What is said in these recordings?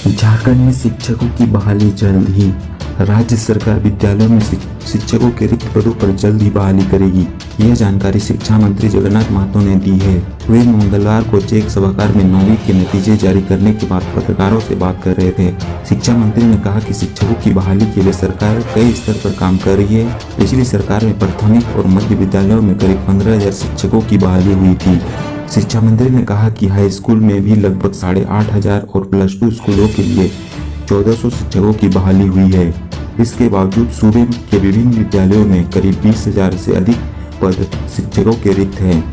झारखंड में शिक्षकों की बहाली जल्द ही। राज्य सरकार विद्यालयों में शिक्षकों के रिक्त पदों पर जल्द ही बहाली करेगी। यह जानकारी शिक्षा मंत्री जगन्नाथ महतो ने दी है। वे मंगलवार को चेक सभागार में 9वीं के नतीजे जारी करने के बाद पत्रकारों से बात कर रहे थे। शिक्षा मंत्री ने कहा कि शिक्षकों की बहाली के लिए सरकार कई स्तर पर काम कर रही है। पिछली सरकार में प्राथमिक और मध्य विद्यालयों में करीब 15,000 शिक्षकों की बहाली हुई थी। शिक्षा मंत्री ने कहा कि हाई स्कूल में भी लगभग 8,500 और +2 स्कूलों के लिए 1,400 शिक्षकों की बहाली हुई है। इसके बावजूद सूबे के विभिन्न विद्यालयों में करीब 20,000 से अधिक पद शिक्षकों के रिक्त हैं।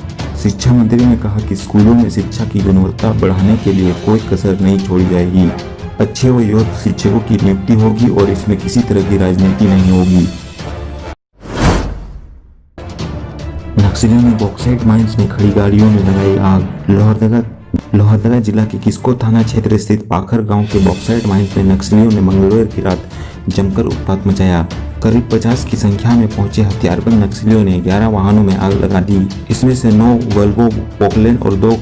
शिक्षा मंत्री ने कहा कि स्कूलों में शिक्षा की गुणवत्ता बढ़ाने के लिए कोई कसर नहीं छोड़ी जाएगी। अच्छे व योग्य शिक्षकों की नियुक्ति होगी और इसमें किसी तरह की राजनीति नहीं होगी। नक्सलियों ने बॉक्साइट माइंस में खड़ी गाड़ियों में लगाई आग। लोहरदगा जिला के किस्को थाना क्षेत्र स्थित पाखर गांव के बॉक्साइट माइंस में नक्सलियों ने मंगलवार की रात जमकर उत्पात मचाया। करीब 50 की संख्या में पहुंचे हथियारबंद नक्सलियों ने 11 वाहनों में आग लगा दी। इसमें से 9 वोल्वो पोकलैंड और 2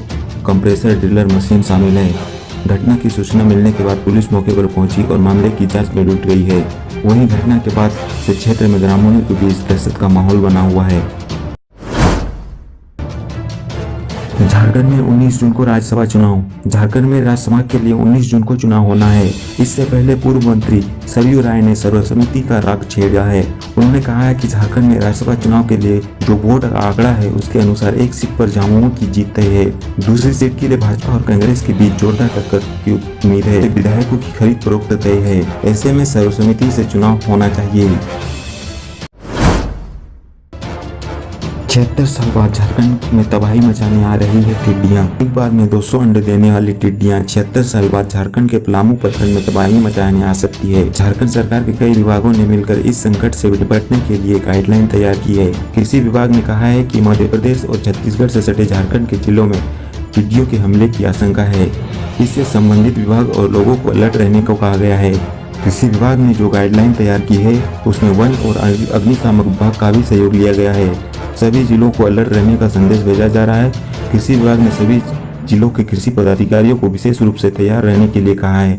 कंप्रेसर ड्रिलर मशीन शामिल है। घटना की सूचना मिलने के बाद पुलिस मौके पर पहुंची और मामले की जांच में जुट गई है। वहीं घटना के बाद से क्षेत्र में ग्रामीणों के बीच दहशत का माहौल बना हुआ है। झारखंड में 19 जून को राज्यसभा चुनाव। झारखंड में राज्यसभा के लिए 19 जून को चुनाव होना है। इससे पहले पूर्व मंत्री सरयू राय ने सर्वसम्मति का राग छेड़ा है। उन्होंने कहा है कि झारखंड में राज्यसभा चुनाव के लिए जो वोट का आंकड़ा है उसके अनुसार एक सीट पर झामुमो की जीत तय है। दूसरी सीट के लिए भाजपा और कांग्रेस के बीच जोरदार टक्कर की उम्मीद है। विधायकों की खरीद फरोख्त तय है। ऐसे में सर्वसम्मति से चुनाव होना चाहिए। 76 साल बाद झारखंड में तबाही मचाने आ रही है टिड्डियां। एक बार में 200 अंडे देने वाली टिड्डियां 76 साल बाद झारखंड के पलामू प्रखंड में तबाही मचाने आ सकती है। झारखंड सरकार के कई विभागों ने मिलकर इस संकट से निपटने के लिए गाइडलाइन तैयार की है। कृषि विभाग ने कहा है कि मध्य प्रदेश और छत्तीसगढ़ से सटे झारखंड के जिलों में टिड्डियों के हमले की आशंका है। इससे संबंधित विभाग और लोगों को अलर्ट रहने को कहा गया है। कृषि विभाग ने जो गाइडलाइन तैयार की है उसमें वन और अग्निशामक विभाग का भी सहयोग लिया गया है। सभी जिलों को अलर्ट रहने का संदेश भेजा जा रहा है। कृषि विभाग ने सभी जिलों के कृषि पदाधिकारियों को विशेष रूप से तैयार रहने के लिए कहा है।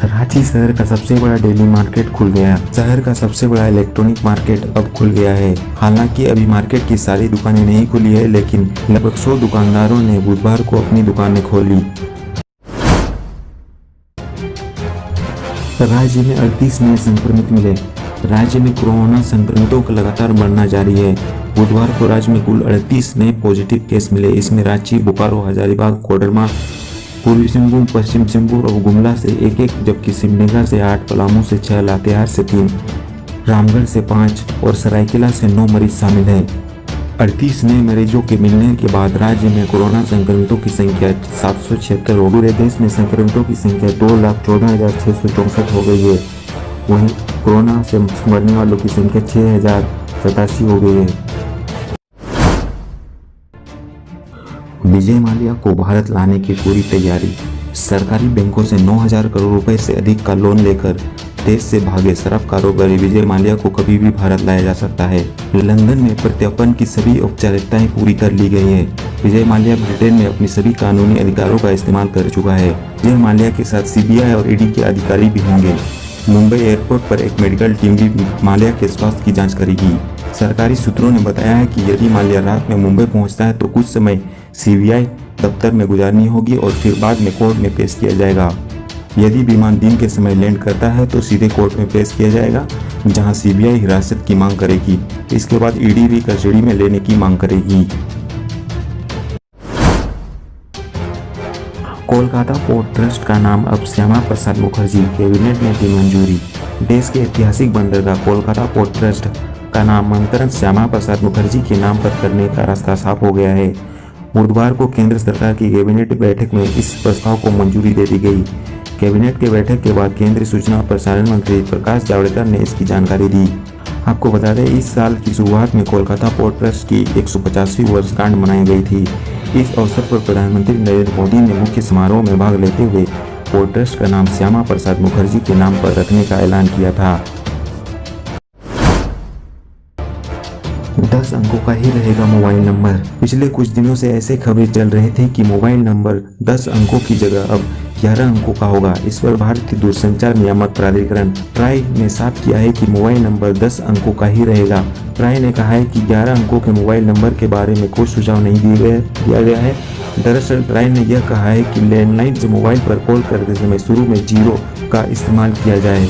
रांची शहर का सबसे बड़ा डेली मार्केट खुल गया। शहर का सबसे बड़ा इलेक्ट्रॉनिक मार्केट अब खुल गया है। हालांकि अभी मार्केट की सारी दुकानें नहीं खुली है, लेकिन लगभग 100 दुकानदारों ने बुधवार को अपनी दुकानें खोली। राज्य में 38 नए संक्रमित मिले। राज्य में कोरोना संक्रमितों का लगातार बढ़ना जारी है। बुधवार को राज्य में कुल 38 नए पॉजिटिव केस मिले। इसमें रांची, बोकारो, हजारीबाग, कोडरमा, पूर्वी सिंहभूम, पश्चिम सिंहभूम और गुमला से 1-1, जबकि सिमडेगा से 8, पलामू से 6, लातेहार से 3, रामगढ़ से 5 और सरायकेला से 9 मरीज शामिल हैं। 38 नए मरीजों के मिलने के बाद राज्य में कोरोना संक्रमितों की संख्या 776 हो गई। पूरे देश में संक्रमितों की संख्या 2,14,664 हो गई है। वहीं कोरोना से मरने वालों की संख्या 6,087 हो गई है। विजय माल्या को भारत लाने की पूरी तैयारी। सरकारी बैंकों से 9,000 करोड़ रुपए से अधिक का लोन लेकर देश से भागे शराब कारोबारी विजय माल्या को कभी भी भारत लाया जा सकता है। लंदन में प्रत्यर्पण की सभी औपचारिकताएं पूरी कर ली गई हैं। विजय माल्या ब्रिटेन में अपनी सभी कानूनी अधिकारों का इस्तेमाल कर चुका है। विजय माल्या के साथ सीबीआई और ईडी के अधिकारी भी होंगे। मुंबई एयरपोर्ट पर एक मेडिकल टीम भी माल्या के स्वास्थ्य की जांच करेगी। सरकारी सूत्रों ने बताया है कि यदि माल्या रात में मुंबई पहुंचता है तो कुछ समय सीबीआई दफ्तर में गुजारनी होगी और फिर बाद में कोर्ट में पेश किया जाएगा। यदि विमान दिन के समय लैंड करता है तो सीधे कोर्ट में पेश किया जाएगा, जहां सीबीआई हिरासत की मांग करेगी। इसके बाद ईडी भी कस्टडी में लेने की मांग करेगी। कोलकाता पोर्ट ट्रस्ट का नाम अब श्यामा प्रसाद मुखर्जी। कैबिनेट ने दी मंजूरी। देश के ऐतिहासिक बंदरगाह कोलकाता पोर्ट ट्रस्ट का नामांतरण श्यामा प्रसाद मुखर्जी के नाम पर करने का रास्ता साफ हो गया है। बुधवार को केंद्र सरकार की कैबिनेट बैठक में इस प्रस्ताव को मंजूरी दे दी गई। कैबिनेट के बैठक के बाद केंद्रीय सूचना और प्रसारण मंत्री प्रकाश जावड़ेकर ने इसकी जानकारी दी। आपको बता दें, इस साल की शुरुआत में कोलकाता पोर्ट ट्रस्ट की 150वीं वर्षगांठ मनाई गई थी। इस अवसर पर प्रधानमंत्री नरेंद्र मोदी ने मुख्य समारोह में भाग लेते हुए पोर्ट ट्रस्ट का नाम श्यामा प्रसाद मुखर्जी के नाम पर रखने का ऐलान किया था। 10 अंकों का ही रहेगा मोबाइल नंबर। पिछले कुछ दिनों से ऐसे खबरें चल रही थी कि मोबाइल नंबर 10 अंकों की जगह अब 11 अंकों का होगा। इस पर भारतीय दूरसंचार नियामक प्राधिकरण ट्राई ने साफ किया है कि मोबाइल नंबर 10 अंकों का ही रहेगा। ट्राई ने कहा है कि 11 अंकों के मोबाइल नंबर के बारे में कोई सुझाव नहीं दिया गया है। दरअसल ट्राई ने यह कहा है कि लैंडलाइन से मोबाइल पर कॉल करते समय शुरू में 0 का इस्तेमाल किया जाए।